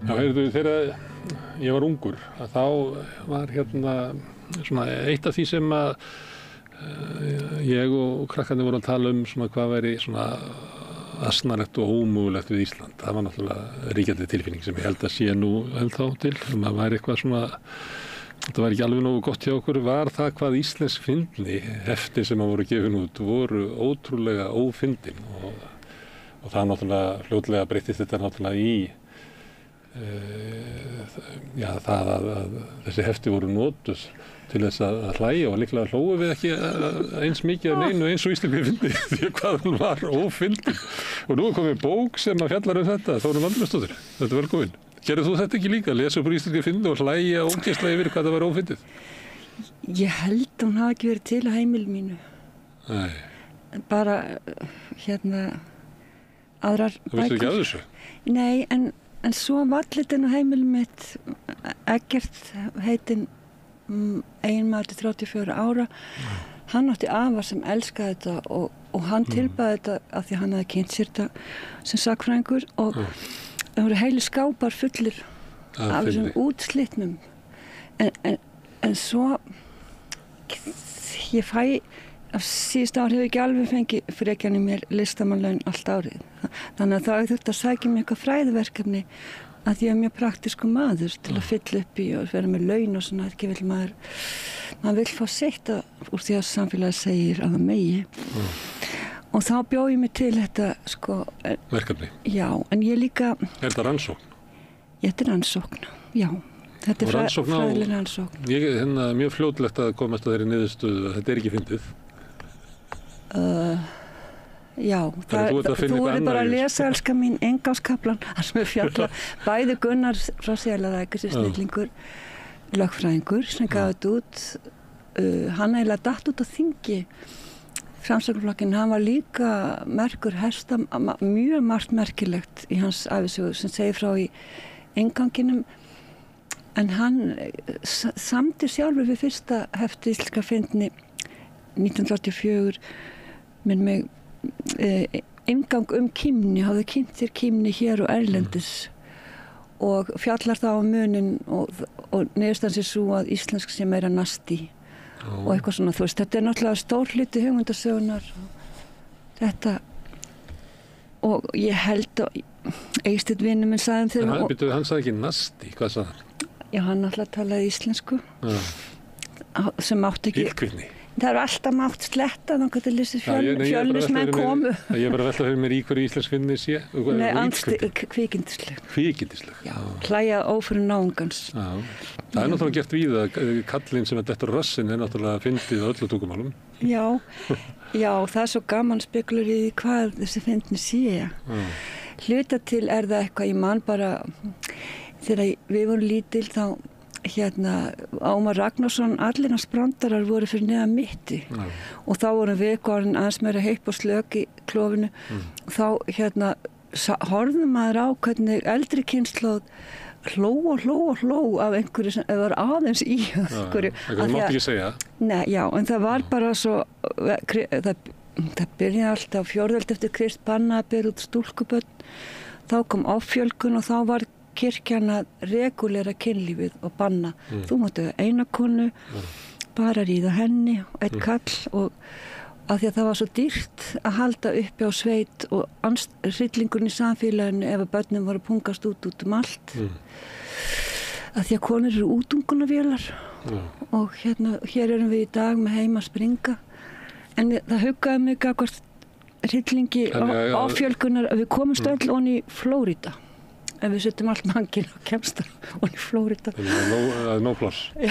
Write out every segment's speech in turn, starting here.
Já, heyrðu, þegar ég var ungur, að þá var svona eitt af því sem að ég og krakkarnir voru að tala um svona hvað væri svona asnalegt og ómögulegt við Ísland. Það var náttúrulega ríkjandi tilfinning sem ég held að sé nú ennþá til. Það væri eitthvað svona, þetta var ekki alveg nógu gott hjá okkur, var það hvað íslensk fyndni, heftin sem að voru gefin út, voru ótrúlega ófyndin og það náttúrulega fljótlega breyttist þetta náttúrulega í það að þessi hefti voru notuð til þess að hlæja og líklega hlógu við ekki eins mikið af neinu eins og íslenski fyndi því að hvað hann var ófyndin. Og nú er komið bók sem að fjallar þetta, Þórunn Valdimarsdóttir. Þetta er velkomin. Gerðu þú þetta ekki líka, lesa upp úr íslenski fyndi og hlæja ógeðslega yfir hvað það var ófyndið? Ég held að hún hafi ekki verið til á heimili mínu. Nei. Bara aðrar bækur. Þú veistu ekki af þessu? Nei, en svo vallitinn á heimili mitt, Eggert heitinn, eiginmaður til 34 ára, hann átti afa sem elskaði þetta og hann tilbaði þetta af því hann hafði kynnt sér þetta sem sakfræðingur og það voru heilu skápar fullir af þessum útslitnum en svo ég fæ á síðust ár hefur ekki alveg fengið frekjan í mér listamannlaun allt árið þannig að það hefur þurft að sækja mér eitthvað fræðiverkefni að ég er mjög praktísku maður til að fylla upp í og vera með laun og svona, ekki vil maður vill fá sitt úr því að samfélagi segir að það megi. Og þá bjó ég mig til þetta, verkefni? Já, en ég líka... Er þetta rannsókn? Þetta er rannsókn, já. Þetta er fræðileg rannsókn. Ég er mjög fljótlegt að komast að þeirri niðurstöðu að þetta er ekki fyndið. Já, þú eru bara að lesa, elska mín, Engálskaflan, þar sem er fjalla, bæði Gunnar frá Selalæk, þessi snillingur, lögfræðingur, sem gaf þetta út, hann eiginlega datt út á þingi, Framsóknarflokkinn, hann var líka merkur hesta, mjög margt merkilegt í hans ævisögu sem segir frá í innganginum, en hann samdi sjálfur við fyrsta hefti íslenska fyndni 1984, minn mig inngang kímni, hafði kynnt sér kímni hér og erlendis og fjallar þá munin og niðurstaðan sé svo að íslensk sé meira nasti og eitthvað svona, þú veist, þetta er náttúrulega stór hluti hugmyndasögunar þetta og ég held að Eysteinn vinur minn sagði hann sagði ekki nasti, hvað sagði hann? Já, hann náttúrulega talaði íslensku sem átti ekki Illkvittni. Það eru alltaf mátt sletta þannig að þessi fjölnismenn komu. Ég er bara að velta fyrir mér í hverju íslensk fyndni sé. Nei, kvikindisleg. Kvikindisleg? Já, hlæja ófyrir náungans. Já, það er náttúrulega gert víða að kallinn sem er dettur rassin er náttúrulega fyndið á öllu tungumálum. Já, það er svo gaman spekulur í hvað þessi fyndni sé. Hluta til er það eitthvað, ég man bara, þegar við vorum lítil þá Ómar Ragnarsson, allir hans brandarar voru fyrir neðan mitti og þá vorum við eitthvað aðeins meira heipp og slök í klofinu og þá horfðum maður á hvernig eldri kynslóð hló af einhverju sem var aðeins í einhverju. Það mátti ekki segja. Nei, já, en það var bara svo það byrjaði alltaf fjórðöld eftir Krist banna að byrja út stúlkubörn, þá kom offjölgun og þá var kirkjan að regulera kynlífið og banna. Þú máttu eina konu, bara ríða henni, einn kall og af því að það var svo dýrt að halda uppi á sveit og hryllingurinn í samfélaginu ef að börnum voru pungast út allt. Af því að konur eru útungunavélar og hér erum við í dag með heima að springa. En það huggaði mig gagnvart hryllingi offjölgunar að við komumst öll onni í Flórída. En við setjum allt mannkinn á kemstar og í Flórída. Það er nóg pláss. Já.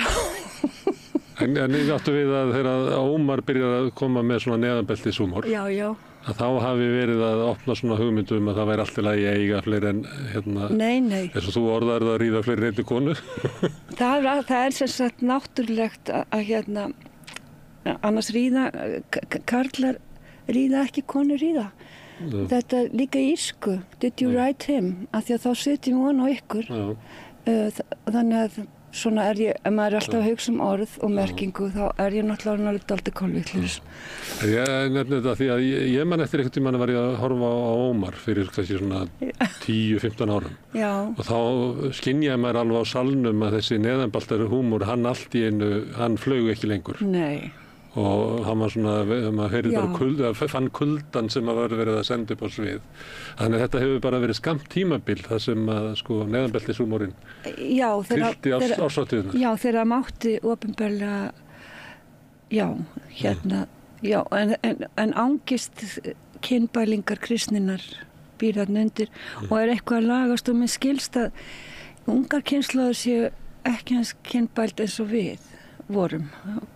En áttu við að þegar Ómar byrjaði að koma með svona neðanbeltishúmor. Já. Að þá hafi verið að opna svona hugmyndum að það væri allt í lagi að eiga fleiri en Nei. Eins og þú orðaðir að ríða fleiri en einni konu. Það er sem sagt náttúrulegt að annars karlar ríða ekki, konur ríða. Þetta líka í írsku, did you write him? Af því að þá setjum við von á ykkur. Þannig að svona ég, ef maður alltaf að hugsa orð og merkingu, þá ég náttúrulega aldrei kolvitlaus. Ég nefni þetta því að ég man eftir einhvern tímann var ég að horfa á Ómar fyrir kannski svona 10-15 árum. Já. Og þá skynjaði maður alveg á salnum að þessi neðanbaltari húmor, hann allt í einu, hann flaug ekki lengur. Nei. Og hann var svona, maður heyrði bara fann kuldan sem að verið að senda upp á svið. Þannig að þetta hefur bara verið skamt tímabil þar sem að sko neðanbeltishúmorinn fyllti árshátíðina. Já, þegar mátti opinberlega, en angist kynbælingar kristninnar býr þarna undir og eitthvað að lagast og mér skilst að ungar kynslóðir séu ekki eins kynbæld eins og við vorum.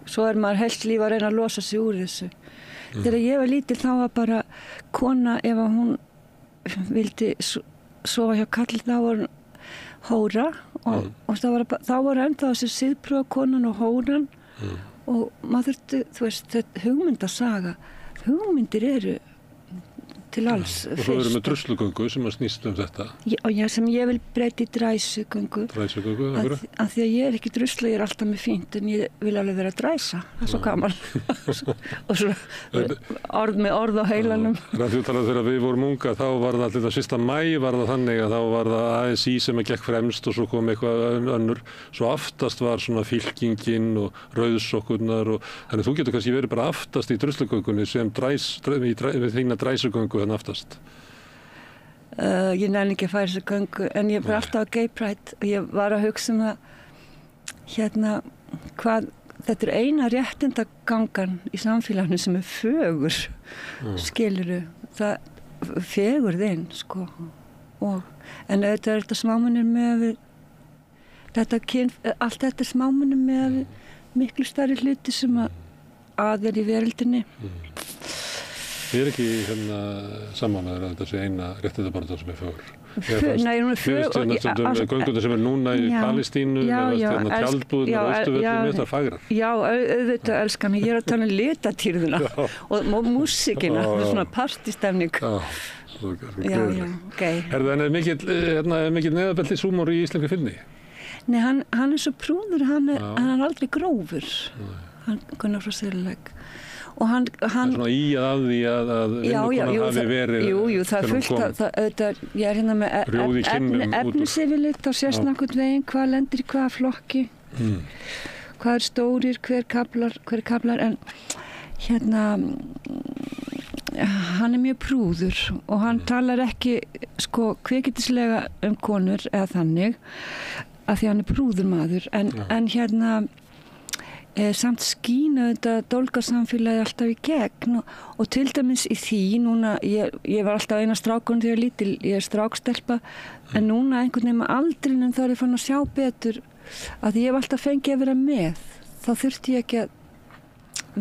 Svo maður heilt líf að reyna að losa sig úr þessu. Þegar ég var lítil þá var bara kona, ef hún vildi sofa hjá kalli, þá var hóra og þá var ennþá þessi siðprófa konan og hóran og maður þurfti, þú veist, þetta hugmyndasaga. Hugmyndir eru til alls fyrst. Og svo erum við druslugöngu sem að snýst þetta. Já, sem ég vil breyti í dræsugöngu. Dræsugöngu, akkurat. Af því að ég ekki drusla, ég alltaf með fínt, en ég vil alveg vera að dræsa. Það svo gaman. Og svo orð með orð á heilanum. Þú talaði þegar við vorum unga, þá var það alltaf fyrsta maí var það þannig að þá var það ASÍ sem gekk fremst og svo kom eitthvað önnur. Svo aftast var svona fylkingin og rauðsokkurnar og þannig þú getur kannski verið bara aftast í druslugöngunni sem við þína dræsugöngu þannig aftast. Ég nenni ekki að færa þessa göngu en ég var alltaf á Gay Pride og ég var að hugsa það hvað þetta eina réttindagangan í samfélaginu sem fögur skilurðu, það fegur þinn sko en auðvitað þetta smámunir með allt þetta smámunir með miklu stærri hluti sem að í veröldinni. Ég ekki samanlegaður að þetta sé eina réttindabaráttan sem fögur. Nei, hún fögur. Gönguna sem núna í Palestínu, tjaldbúðunar og Austurvelli, mér það fagrar. Já, auðvitað elskar mig. Ég að tala litatýrðuna og músíkina, svona partístemning. Já, ok. En mikill neðabeltishúmor í íslenskri filmi? Nei, hann svo prúður, hann aldrei grófur. Hann Gunnar frá Sýrleik. Og hann svona í að því að hafi verið jú, það fullt að ég með efnisefilitt á sérstnakkurn veginn, hvað lendir í hvaða flokki hvað stórir, hver kaplar en hann mjög prúður og hann talar ekki sko kvikindislega konur eða þannig að því hann prúður maður en samt skínu þetta dólgarsamfélagi alltaf í gegn og til dæmis í því núna, ég var alltaf eina strákun þegar lítil, ég strákstelpa en núna einhvern veginn með aldrinum þá ég fann að sjá betur að ég hef alltaf fengið að vera með þá þurfti ég ekki að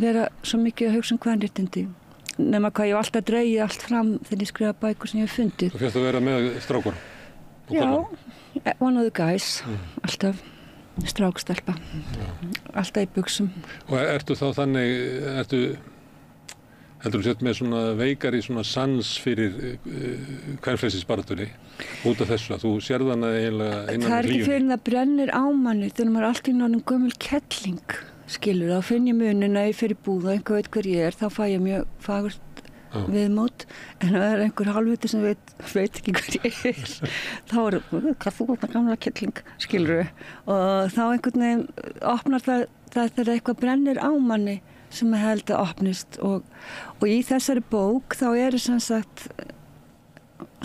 vera svo mikið að hugsa kvenréttindi nema hvað ég hef alltaf dreigið allt fram þegar ég skrifa bækur sem ég hef fundið. Þú fyrst að vera með strákur? Já, one of the guys alltaf strákstelpa alltaf í buxum. Og ertu þá þannig heldur þú sett með svona veikari svona sans fyrir kvenfrelsisbaráttunni út af þessu að þú sérð hana eiginlega innan lífinu? Það ekki fyrir það brennir á manni þegar maður alltaf í náttúrulega gömul kettling skilur, þá finn ég munina ég fyrir búð og einhver veit hver ég þá fæ ég mjög fagurt viðmót en það einhver halvviti sem veit ekki hver ég þá hvað þú ert gamla kettling skilur og þá einhvern veginn opnar það þegar eitthvað brennir á manni sem held að opnist og í þessari bók þá sem sagt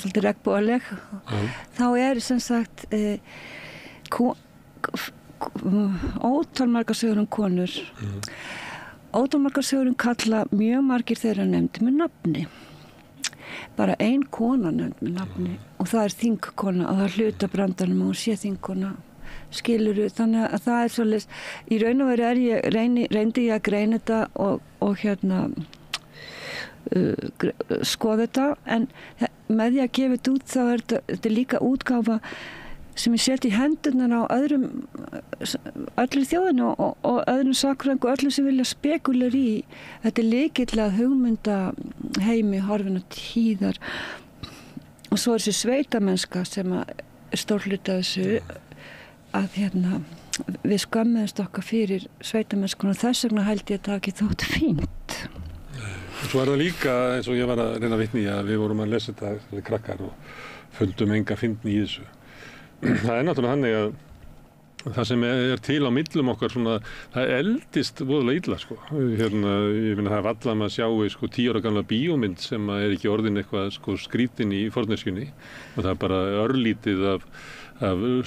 svolítið regnbogaleg þá sem sagt ótal margar sögur konur ótal margar sögur kalla mjög margir þeirra nefndi með nafni bara ein kona nefndi með nafni og það þingkona og það hluta brandanum og hún sé þingkona skiluru, þannig að það svolítið í raun og veru reyndi ég að greina þetta og skoða þetta en með því að gefa þetta út þá þetta líka útgáfa sem ég seti í hendurnar á öllu þjóðinu og öðrum sakfræðingum og öllum sem vilja spekular í þetta lykill að hugmynda heimi horfin og tíðar og svo þessi sveitamennska sem að stór hluta þessu að við skömmuðumst okkar fyrir sveitamennskuna og þess vegna held ég að það ekki þótt fínt. Svo það líka eins og ég var að reyna að vitna í að við vorum að lesa þetta krakkar og fundum enga fyndni í þessu. Það náttúrulega þannig að það sem til á millum okkar svona, það eldist voðalega illa sko. Hérna, ég finna það valla að sjá sko 10 ára gamla bíómynd sem ekki orðin eitthvað sko skrítin í forneskjunni og það bara örlítið af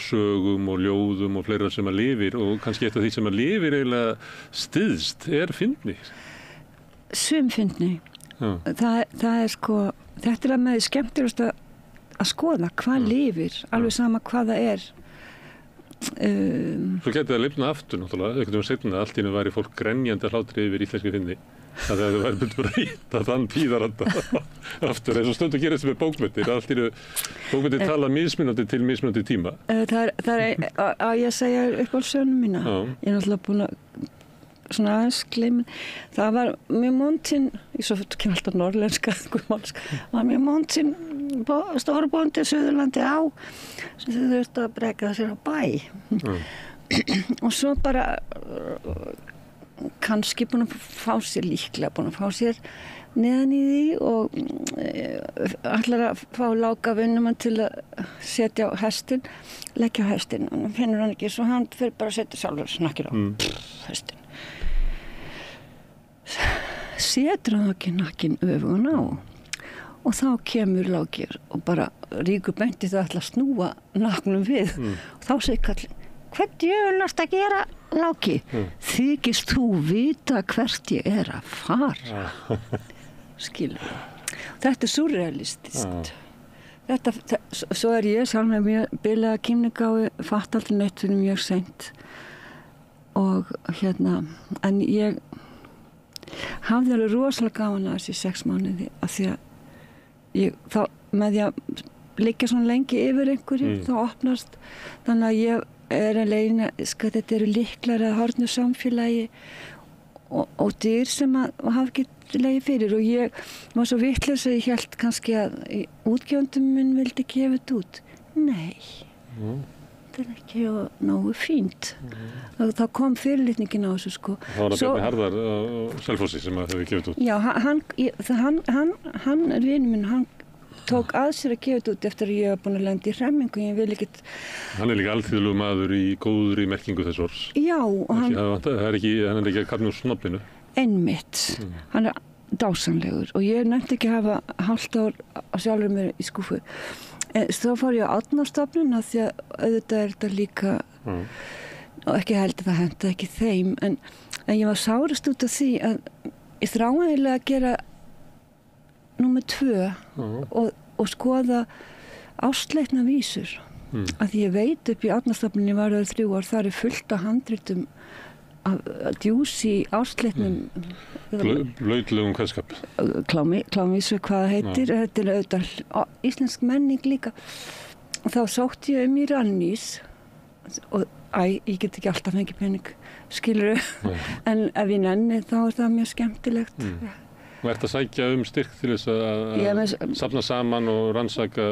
sögum og ljóðum og fleira sem lifir og kannski eitt af því sem lifir eiginlega styðst fyndni. Sum fyndni. Það sko, þetta að með skemmtilegast að skoða hvað lifir, alveg sama hvað það er. Svo getið það lifna aftur náttúrulega, einhvern veginn seinna allt í einu væri fólk grenjandi hlátri yfir íslenski fyndni. Það væri myndið bara að hitta þann tíðaranda aftur eins og stundu gerist með bókmyndir. Allt í einu bókmyndir tala mismunandi til mismunandi tíma. Það að ég segja upp á sögnum mína. Ég náttúrulega búin að svona aðeins gleymin. Það var mjög montinn, ég svo kemur alltaf norrlenska, var mjög montinn stórbóndi Suðurlandi á sem þau þurftu að breka sér á bæ. Og svo bara kannski búin að fá sér líklega, búin að fá sér neðan í því og ætlar að fá láka vinnumann til að setja á hestinn, leggja á hestinn og hann finnur hann ekki, svo hann fyrir bara að setja sjálfur snakkir á hestinn. Setur hann ekki nakkin öfugan á og þá kemur Láki og bara ríkur beinti það ætla að snúa naknum við og þá segir kallinn, hvern djöfulast að gera Láki? Þykist þú vita hvert ég að fara? Skilur. Þetta surrealistist. Svo ég sjálf með mjög bilaða kímnigái, fatt aldrei neitt fyrir mjög seint og en ég hafði alveg rosalega gaman að þessi 6 mánuði af því að þá með því að liggja svona lengi yfir einhverju þá opnast þannig að ég að leina þetta eru lyklar að horfnu samfélagi og dyr sem að hafa ekki legið fyrir og ég var svo vitlaus að ég hélt kannski að útgefandum minn vildi gefa þetta út. Nei. Þetta ekki nógu fínt. Það kom fyrirlitningin á þessu sko. Það var Bjarni Harðar á Selfossi sem hefur gefið út. Já, hann vinur minn, hann tók að sér að gefa þetta út eftir að ég var búin að lenda í hremmingu. Ég vil ekkert... Hann líka alþýðlegur maður í góðri merkingu þess orðs. Já, og hann... Hann er ekki að kalla úr snobbinu. Einmitt. Hann er dásamlegur og ég nefndi ekki að hafa hálft ár sjálfur mér í skúfu. Þá fór ég á Árnastofnun af því að auðvitað þetta líka og ekki held að það henta ekki þeim en ég var sárast út af því að ég þráði að gera númer 2 og skoða ástleikna vísur af því ég veit upp í Árnastofnun ég var 3 ár, þar fullt af handritum af djúsi ástleiknum Blautlegum kveðskap klámvísu hvað heitir þetta er auðvitað íslensk menning líka og þá sótti ég í Rannís og ég get ekki alltaf fengið pening skilurðu en ef ég nenni þá er það mjög skemmtilegt Og ert að sækja styrk til þess að safna saman og rannsaka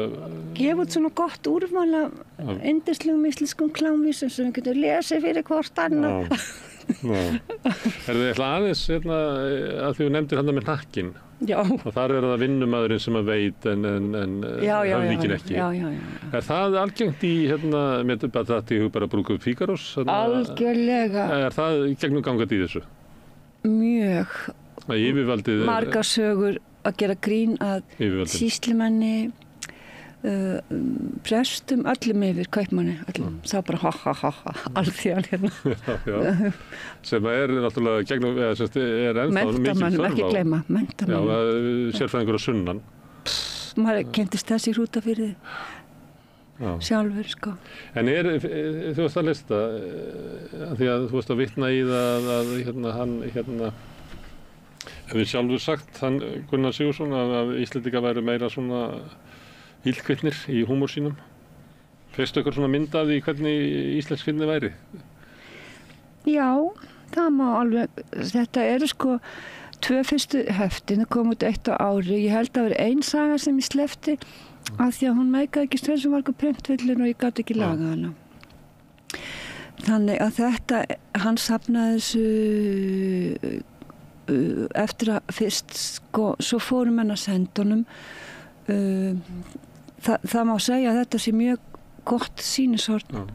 gefa út svona gott úrval af yndislegum íslenskum klámvísum sem við getum lesið fyrir hvort annað þið ætla aðeins að því þú nefndir hann með hnakkin og þar það vinnumaðurinn sem að veit en höfðinginn ekki Er það algengt í með þetta í bara brúkup Fígarós algjörlega Er það gegnum gangandi í þessu? Mjög margar sögur að gera grín að sýslumanni prestum öllum yfir kaupmanni þá bara ha alþjóðan hérna sem náttúrulega gegnum menntamann, ekki gleyma menntamann sérfræðingur á sunnan maður kynntist þessi hrúta fyrir sjálfur sko En þú varst að lista því að þú varst að vitna í það að hann hefur sjálfur sagt hann Gunnar Sigurðsson að Íslendingar væru meira svona illkvittnir í húmor sínum. Feistu ykkur svona mynd af því hvernig íslensk fyndni væri? Já, það má alveg, þetta eru sko 2 fyrstu heftin, það kom út 1 á ári. Ég held að það var ein saga sem ég sleppti af því að hún meikaði ekki stöðum var eitthvað prentvillin og ég gat ekki laga hana. Þannig að þetta, hann safnaði þessu eftir að fyrst, sko, svo fórum henn að senda honum. Það má segja að þetta sé mjög gott sýnishorn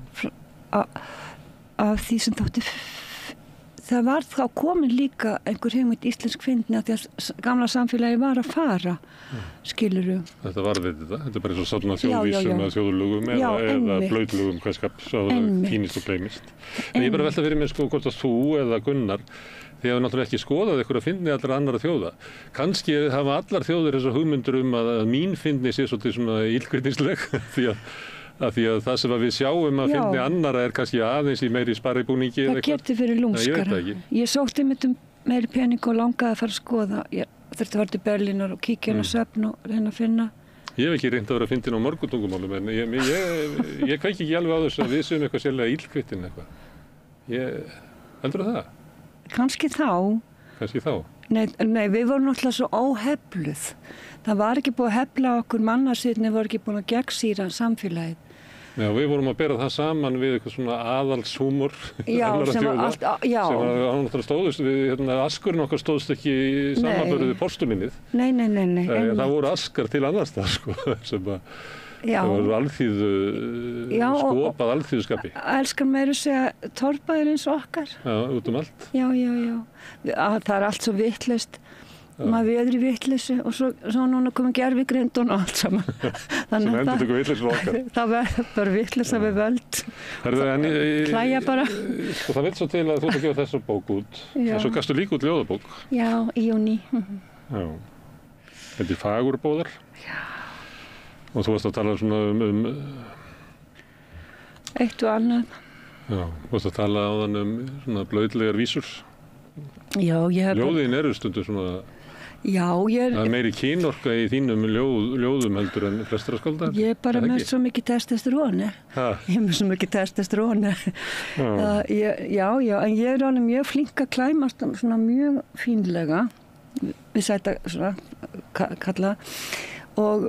af því sem þótti. Það var þá komin líka einhver hugmynd íslensk fyndni að því að gamla samfélagi var að fara, skilurðu. Þetta var þetta er bara eins og safna þjóðvísum eða þjóðlögum eða blautlögum, hvað skap, svo fínist og gleymist. En ég bara velta fyrir mér, sko, hvort að þú eða Gunnar, þið hafa náttúrulega ekki skoðað ykkur að fyndni allra annara þjóða. Kannski hafa allar þjóðir þessar hugmyndur að mín fyndni sé svolítið svona illkvittnisleg, því að það sem við sjáum að fyndni annara er kannski aðeins í meiri sparibúningi. Það getur fyrir lúmskara. Ég sótti mitt meiri pening og langaði að fara að skoða. Ég þurfti að fara til Berlínar og kíkja inn á söfn og reyna að finna. Ég hef ekki reynt að vera að fyndin á mörgum tungumálum, en ég kveiki ekki alveg á þessu að við séum eitthvað sérlega illkvittin eitthvað. Heldur það? Kannski þá. Nei, við vorum náttúrulega svo óhefluð. Það var ekki búið að hefla okkur mannarsýrni, voru ekki búin að gegnsýra samfélagið. Já, við vorum að bera það saman við eitthvað svona aðalshúmor annarra þjóða, sem náttúrulega stóðust við, askurinn okkar stóðst ekki í samanburði postulminnið. Nei. Það voru askar til annars það, sko, sem það voru skopað alþýðuskapi. Elskar meira að segja torpaðir eins og okkar. Já, út allt. Já. Það er allt svo vitlaust. Maður veður í vitleysu og svo núna komið gervigreind og allt saman. Sem endur tökur vitleysu okkar. Það verður bara vitleysa við völd. Klæja bara. Og það vill svo til að þú ert að gefa þessa bók út. En svo gastu líka út ljóðabók. Já, í júní. Já. Þetta er Fagurbóðar. Já. Og þú varst að tala svona eitt og annað. Já, þú varst að tala á þann svona blauðlegar vísur. Já, ég hef... Ljóðin eru stundu svona... Já, það er meiri kynorka í þínum ljóðum heldur en flestra skáldar. Ég er bara með svo mikið testosteróni. Ég er með svo mikið testosteróni. Já, en ég er alveg mjög flink að klæmast svona mjög fínlega. Við sæta svona kalla. Og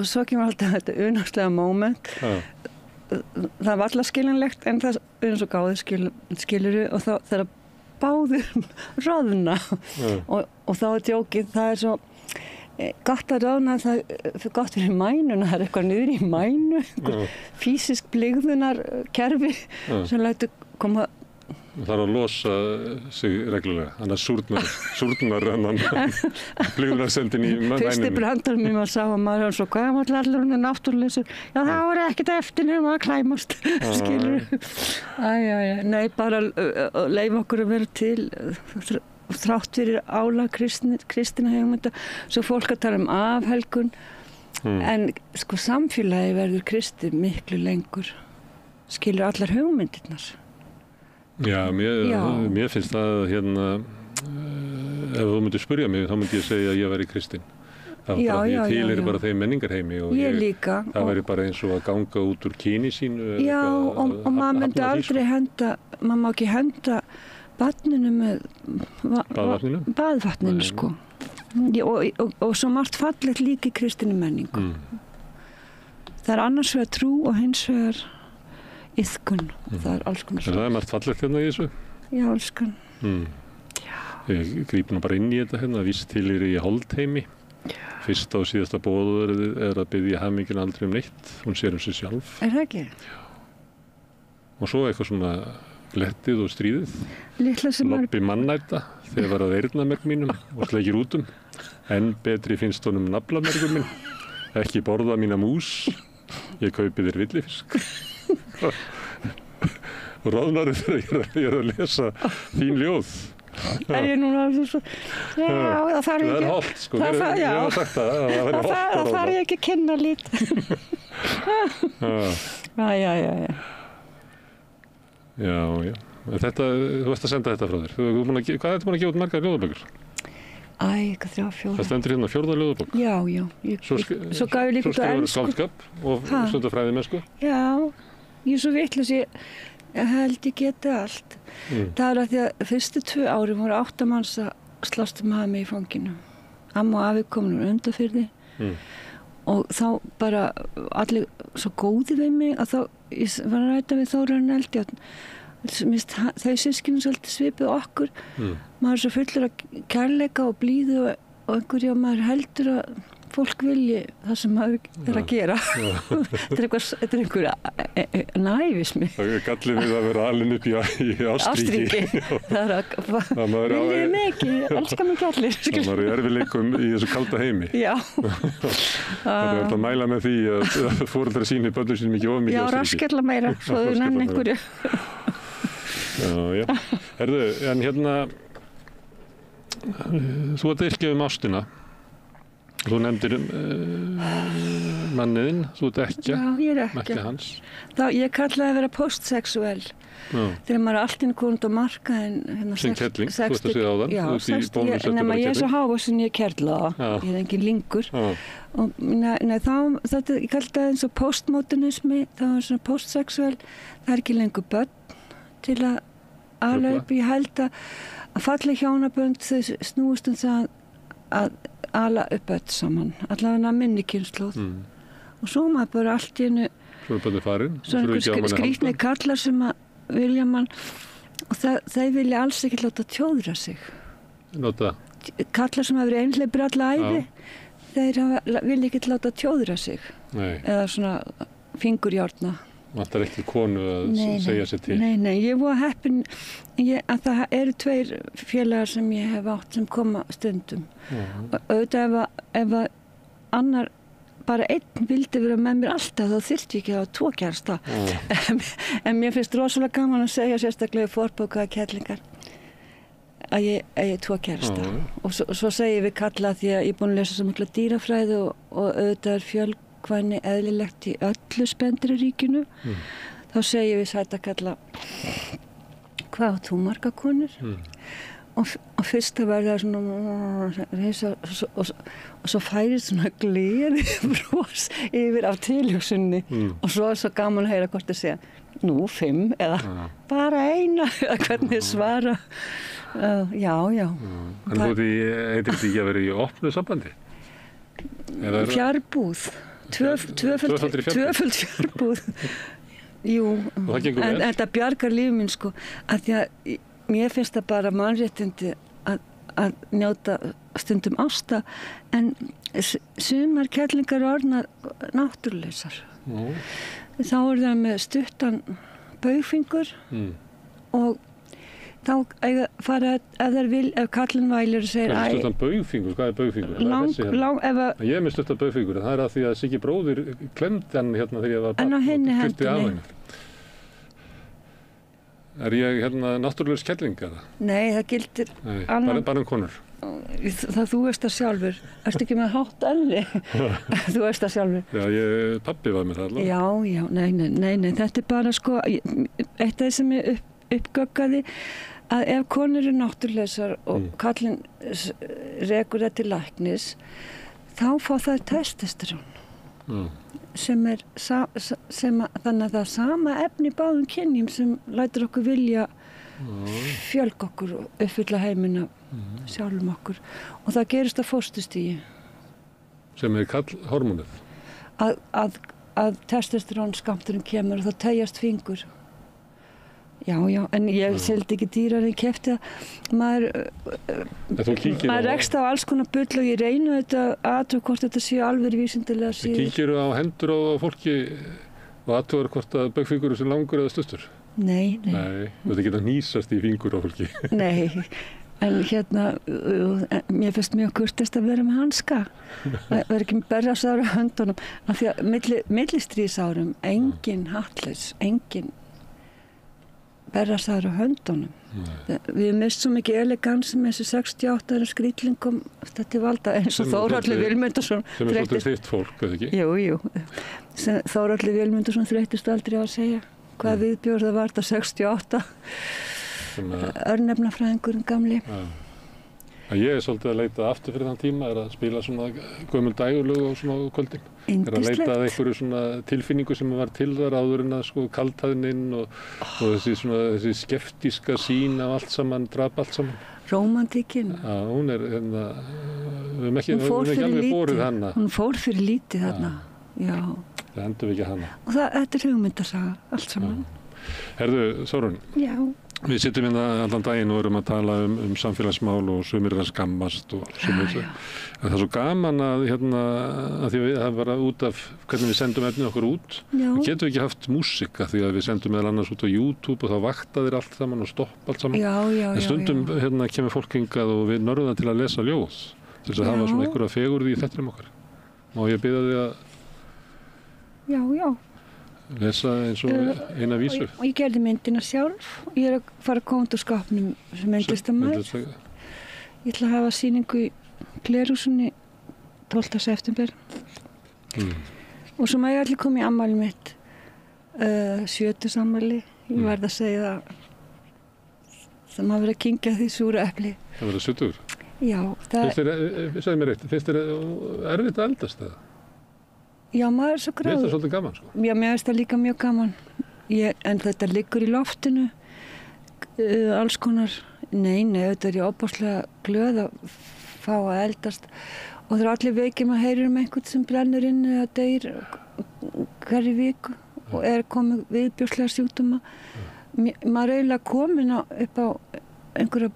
svo kemur alltaf þetta unarslega moment. Það var alltaf skiljanlegt en það er eins og gáði skiluru og þá þegar báður roðna og þá er djókið, það er svo gott að roðna, það er gott fyrir mænuna, það er eitthvað niður í mænu, físisk blygðunarkerfi sem lætur koma. Það þarf að losa sig reglulega, annars súrnar hennan blygðunarsendin í mænunni. Fyrsti brandar mér maður sá að maður er svo gamall allur hún er náttúruleysur. Já, það voru ekkert eftir nema að klæmast, skilur. Nei, bara leyfa okkur að vera til þrátt fyrir álag kristina hugmynda. Svo fólk að tala afhelgun, en sko samfélagi verður kristið miklu lengur, skilur allar hugmyndirnar. Já, mér finnst það ef þú myndir spyrja mig, þá myndi ég segja að ég væri kristinn. Það var bara því ég tilheyri bara þeim menningarheimi og það væri bara eins og að ganga út úr kyni sínu. Já, og maður myndi aldrei maður má ekki henda barninu með baðvatninu, sko. Og svo margt fallegt líka í kristinni menningu. Það er annars vegar trú og hins vegar iðkun, það er alls konar. Það er margt fallegt hérna í þessu? Já, alls konar. Ég gríp nú bara inn í þetta hérna, víst til í holdheimi. Fyrsta og síðasta boður er að biðja haminginn aldrei neitt, hún sér sig sjálf. Er það ekki? Já. Og svo eitthvað svona glettið og stríðið. Lobbi mannæta, þegar var að eyrnamerk mínum og sleikir útum. Enn betri finnst honum naflamerkur minn. Ekki borða mína mús, ég kaupi þér villifisk. Og ráðnarið þegar ég er að lesa þín ljóð. Er ég núna svo... Já, það þarf ég ekki... Það er holdt, sko. Ég hef sagt það væri holdt að ráða. Það þarf ég ekki að kynna lítið. Já. Þetta, þú veist að senda þetta frá þér. Hvað ertu búin að gefa út margar ljóðabökur? Eitthvað 3-4. Það stendur hérna 4. ljóðabók. Já. Svo gaf ég líka út á ensku. Svo skáldskap og stundar fræðimennsku. Já, ég er svo vitlaus, ég held ég geti allt. Það er að því að fyrstu 2 ári voru 8 manns að slást hafa mig í fanginu. Amma og afi komin úr Öndarfirði og þá bara allir svo góði við mig að þá ég var að ræta við Þórarinn Eldjárn, þau systkinin svolítið svipið okkur, maður er svo fullur af kærleika og blíðu og einhverju og maður heldur að fólk vilji það sem maður er að gera. Þetta er einhverja nævismi. Það er gallið við að vera alin upp í ástríki. Það er að viljið mig ekki, elska mig allir. Það er erfiðleikum í þessu kalda heimi. Já. Það er alltaf að mæla með því að foreldrar síni börnum sínum ekki of mikið ástríki. Já, raskella meira, svo þau nenni einhverju. Já. Herðu, en hérna, þú ert yrkja ástina. Þú nefndir manniðinn, þú ert ekkja. Já, ég er ekkja. Ekki hans. Ég kallaði að vera postsexuell. Þegar maður er allt inn komið á markaðinn. Sem kerling, þú ert að segja á þann. Já, 60, nema ég er svo hávaxin ég kerla það. Ég er engin lingur. Og ég kallaði það eins og postmodernismi, það var svona postsexuell. Það er ekki lengur börn til að ala upp. Ég held að falleg hjónabönd þau snúist það að ala upp öll saman, allavega minni kynslóð og svo maður bara allt í einu svo er bara farin svona skrýtni kallar sem að vilja mann og þeir vilja alls ekki láta tjóðra sig kallar sem hafa verið einhleipir alla ævi þeir vilja ekki láta tjóðra sig eða svona fingurjárna vantar ekki konu að segja sér til Nei, ég var heppin að það eru 2 félagar sem ég hef átt sem koma stundum og auðvitað ef annar bara einn vildi vera með mér alltaf þá þyrfti ég ekki að 2 kærasta en mér finnst rosalega gaman að segja sérstaklega forbókaða kerlingar að ég eigi 2 kærasta og svo segi við kalla því að ég er búin að lesa svo mikla dýrafræði og auðvitað er fjölkvæni eðlilegt í öllu spendýraríkinu þá segi við sætakalla hvað átt þú marga konur og fyrst að verða svona og svo færist svona gleði bros yfir af tilhugsunni og svo er svo gaman að heyra hvort að segja nú 5 eða bara 1 eða hvernig svara já En þú heitir þetta ekki að vera í opnu sambandi? Fjárbúð tvöföld fjárbúð jú, en þetta bjargar líf minn sko að því að mér finnst það bara mannréttindi að njóta stundum ásta en sumar kerlingar orðnar náttúruleysar þá er það með stuttan baugfingur og þá fara ef kallinn vælir og segir stuttan baugfingur, hvað er baugfingur? Ég er með stuttan baugfingur en það er að því að Siggi bróðir klemdi hann hérna þegar ég var en á hinni hendinni Er ég náttúrulegs kerling eða? Nei, það gildir bara konur Það þú veist það sjálfur Ertu ekki með hátt enni? Þú veist það sjálfur Já, pabbi var með það alveg Já, nei Þetta er bara sko eitt af því sem ég uppgöggaði að ef konur eru náttúrulegsar og kallinn rekur það til læknis þá fá það testosterón sem þannig að það er sama efni í báðum kynjum sem lætur okkur vilja fjölga okkur og uppfylla heimina sjálfum okkur og það gerist á fósturstigi sem er kallhormónið að testosterón skammturinn kemur og það tegjast fingur Já, en ég seldi ekki dýrar en keypti það maður rekst á alls konar bull og ég reynu þetta aðtúr hvort þetta séu alveg vísindilega síður. Kíkirðu á hendur á fólki og aðtúr hvort að baugfingur er langur eða stuttur? Nei. Þú veit ekki að nýsast í fingur á fólki? Nei, en mér finnst mjög kurteist að vera með hanska. Vera ekki með berjasára á höndunum. Af því að millistríðsárum, engin hattlaus, engin berjasára á höndunum. Við mist svo mikið elegans sem þessi 68 ára skrýtlingum þetta valda eins og Þórhallur Vilmundarson sem er svolítið þitt fólk, eða ekki? Jú. Þórhallur Vilmundarson þreyttist aldrei á að segja hvað viðbjór það var þetta 68 örnefnafræðingurinn gamli. Ég er svolítið að leita aftur fyrir þann tíma er að spila svona gömul dægurlög og svona kvöldin. Er að leita að einhverju svona tilfinningu sem var til þar áður en að sko kaldhæðnin og þessi skeptíska sýn á allt saman, drap allt saman. Rómantíkin. Já, hún er við höfum ekki alveg borið hana. Hún fór fyrir lítið þarna, já. Það endur við ekki hana. Og þetta hugmyndasaga, allt saman. Herðu, Þórunn. Já. Við sittum hérna allan daginn og erum að tala samfélagsmál og sumir að skammast og sumir. Það er svo gaman að að því að það var út af hvernig við sendum efnið okkur út. Já. Við getum ekki haft músík því að við sendum meðal annars út á YouTube og þá vaktaðir allt saman og stoppa allt saman. Já. En stundum kemur fólk hingað og við nörðum til að lesa ljóð. Til þess að hafa svona einhverja fegurð í þettinum okkar. Má ég biðja þig að Já. lesa eins og eina vísu? Og ég gerði myndina sjálf. Ég er að fara að koma út úr skápnum sem myndlistarmaður. Ég ætla að hafa sýningu í Glerhúsunni 12. september. Og svo má ég allir koma í afmæli mitt, 70 afmæli. Ég verð að segja það má vera að kyngja því súra epli. Það verður 70? Já. Segðu mér eitt, finnst þér erfitt að eldast það? Já, maður er svo gráður. Mér finnst það svolítið gaman, sko. Já, mér finnst það líka mjög gaman. En þetta liggur í loftinu, alls konar. Nei, þetta er ég óbáslega glöð að fá að eldast. Og það er allir veikir, maður heyrir einhvern sem brennur inn eða deyr hverju viku og er komið viðbjóðslega sjúkdóma. Maður er eiginlega komin upp á einhverja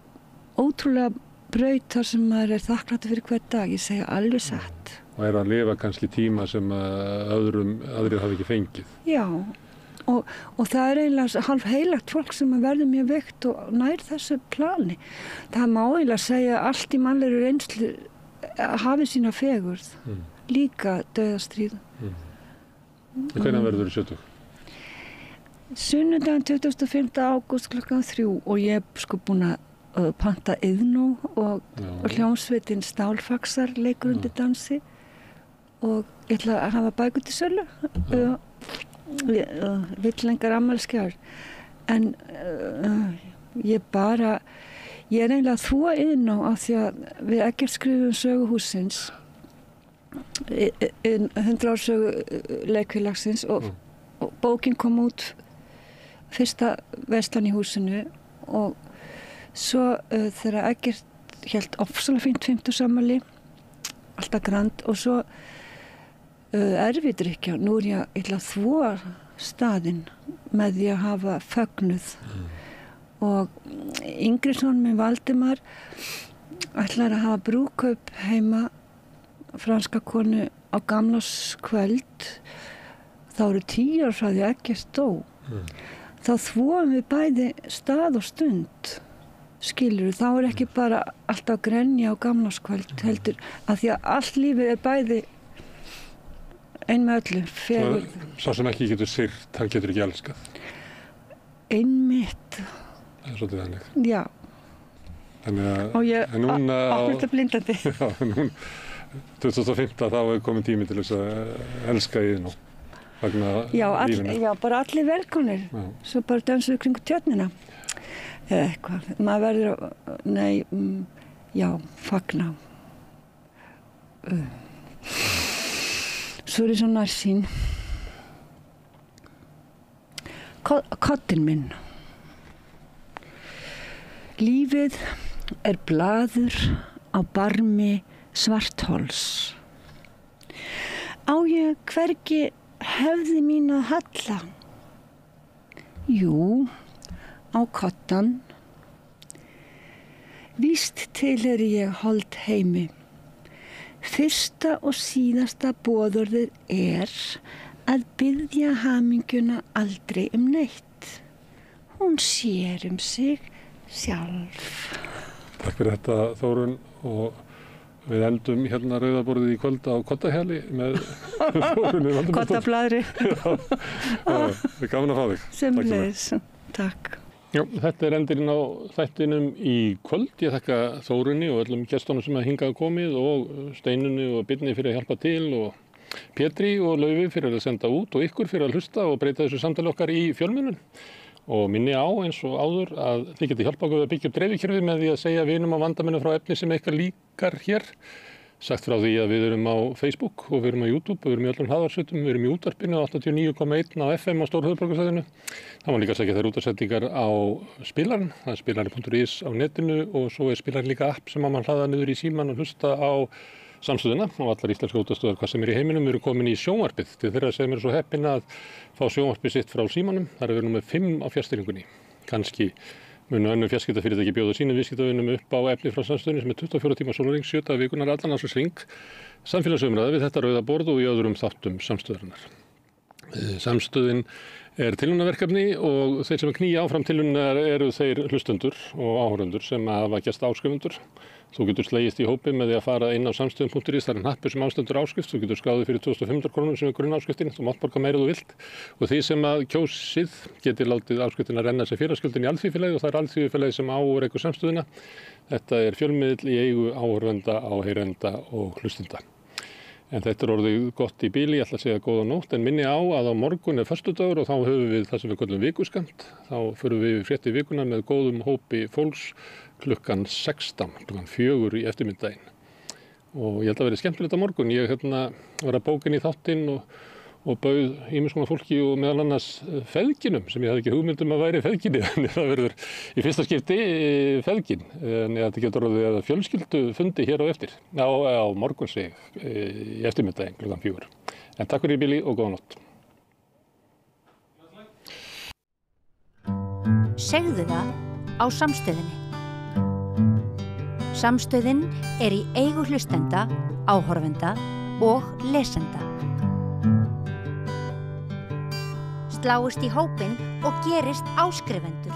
ótrúlega braut þar sem maður er þakklátur fyrir hver dag. Ég segja alveg satt. Og er að lifa kannski tíma sem aðrir hafa ekki fengið. Já, og það er eiginlega hálf heilagt fólk sem verður mjög veikt og nær þessu plani. Það má eiginlega segja að allt í mannlegri reynslu hafi sína fegurð, líka dauðastríð. Hvenær verður þú 70? Sunnudaginn 25. ágúst klukkan 3 og ég er búin að panta Iðnó og hljómsveitin Stálfaxar leikur undir dansi. Og ég ætla að hafa bækur til sölu, vill engar afmælisgjafir. En ég er eiginlega að þvo Iðnó af því að við Eggert skrifum sögu hússins, 100 ára sögu leikfélagsins og bókin kom út fyrsta verslan í húsinu og svo þegar Eggert hélt ofsalega fínt 50 afmæli, alltaf grand og svo erfidrykkja. Nú er ég að þvo staðinn með því að hafa fögnuð og yngri son minn Valdimar ætlar að hafa brúðkaup heima franska konu á gamlárskvöld. Þá eru 10 ár frá því að Eggert dó. Þá þvoum við bæði stað og stund. Skilurðu, þá er ekki bara alltaf grenja á gamlárskvöld heldur að því að allt lífið er bæði ein með öllu, fegurð. Sá sem ekki getur sýrt, hann getur ekki elskað. Einmitt. Það er svolítið þannig. Já. Þannig að... Og ég ákveð þetta blindandi. Já, núna 2015 þá er komin tími til þess að elska Iðnó vegna lífinu. Já, bara allir velkomnir. Svo bara dönsum við kringu tjörnina. Eða eitthvað. Maður verður fagna. Svo er ég svo nærsýn. Koddinn minn. Lífið er blaður á barmi svarthols. Á ég hvergi hefði mín að halla? Jú, á koddan. Víst tilheyri ég hold heimi. Fyrsta og síðasta boðorðið er að biðja hamingjuna aldrei neitt. Hún sér sig sjálf. Takk fyrir þetta, Þórunn, og við endum hérna rauðaborðið í kvöld á Koddahjali með Þórunni Valdimar. Koddablaðri. Það er gaman að fá þig. Sömuleiðis. Takk. Já, þetta er endurinn á þættinum í kvöld. Ég þakka Þórunni og öllum gestunum sem hafa hingað komið og Steinunni og Birni fyrir að hjálpa til og Pétri og Laufi fyrir að senda út og ykkur fyrir að hlusta og breyta þessu samtali okkar í fjölmiðlun. Og minni á eins og áður að þið getið hjálpa okkur að byggja upp dreifikerfið með því að segja vinum á vandamönnum frá efni sem eitthvað líkar hér. Sagt frá því að við erum á Facebook og við erum á YouTube og við erum í öllum hlaðvarpsveitum, við erum í útvarpinu 89,1 á FM á Stórhöfuðborgarsvæðinu. Það má líka segja þær útvarpsendingar á spilarann, það er spilari.is á netinu og svo er spilarin líka app sem má mann hlaða niður í símann og hlusta á Samstöðina og allar íslenska útvarpsstöðvar hvað sem í heiminum eru komin í sjónvarpið til þeirra sem eru svo heppin að fá sjónvarpið sitt frá símanum. Þar eru við með 5 á fjarstýringunni. Kannski munu önnur fjarskiptafyrirtæki bjóða sínum viðskiptavinum upp á efni frá Samstöðinni sem er 24 tíma sólarhring, 7 daga vikunnar, allan ársins hring. Samfélagsumræða við þetta rauða borð og í öðrum þáttum Samstöðarinnar. Samstöðin tilraunaverkefni og þeir sem knýja áfram tilraunar eru þeir hlustendur og áhorfendur sem hafa gerst áskrifundur. Þú getur slegist í hópi með því að fara inn á samstöðun.is, það er hnappur sem ástendur áskrift, þú getur skráðið fyrir 2.500 krónur sem er grunnáskriftin, þú mátt borga meira þú vilt og því sem að kjósið getur látið áskriftin að renna sér félagsgjöldin í alþýðufélagi og það er alþýðufélagi sem áreikur samstöðuna. Þetta er fjölmiðill í eigu áhorfenda, áheyrenda og hlustenda. En þetta er orðið gott í bíli, ég ætla að segja góða nótt, en minni á að á morgun er föstudagur og þá höfum við það sem við kallum vikuskamt. Þá förum við fréttir vikuna með góðum hópi fólks klukkan 16, klukkan 4 í eftirmiddaginn. Og ég held að verið skemmtilegt á morgun. Ég var að bóka inn í þáttinn og bauð ýmiss konar fólki og meðal annars feðginum sem ég hafði ekki hugmyndum að væri feðginni. Þannig það verður í fyrsta skipti feðgin. En þetta getur orðið að fjölskyldu fundi hér á eftir. Á morgun sig í eftirmiddaginn klukkan 4. En takk fyrir í bíli og góða nótt. Segðu það á Samstöðinni. Samstöðin er í eigu hlustenda, áhorfenda og lesenda. Sláist í hópinn og gerist áskrifendur.